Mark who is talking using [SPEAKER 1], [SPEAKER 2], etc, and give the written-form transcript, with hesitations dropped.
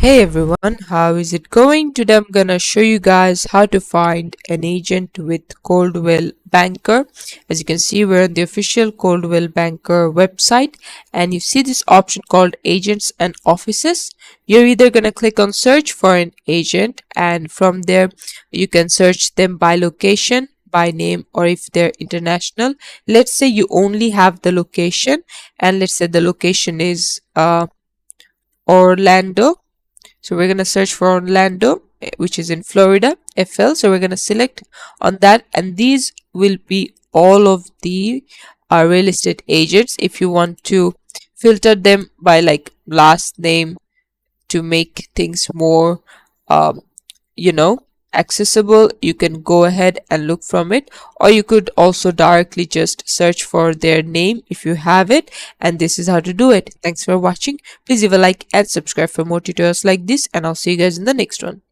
[SPEAKER 1] Hey everyone, how is it going? Today I'm gonna show you guys how to find an agent with Coldwell Banker. As you can see, we're on the official Coldwell Banker website and you see this option called agents and offices. You're either gonna click on search for an agent, and from there you can search them by location, by name, or if they're international. Let's say you only have the location, and let's say the location is Orlando. So we're going to search for Orlando, which is in Florida, FL. So we're going to select on that, and these will be all of the real estate agents. If you want to filter them by like last name to make things more um, you know accessible, you can go ahead and look from it, or you could also directly just search for their name if you have it. And this is how to do it. Thanks for watching. Please leave a like and subscribe for more tutorials like this, and I'll see you guys in the next one.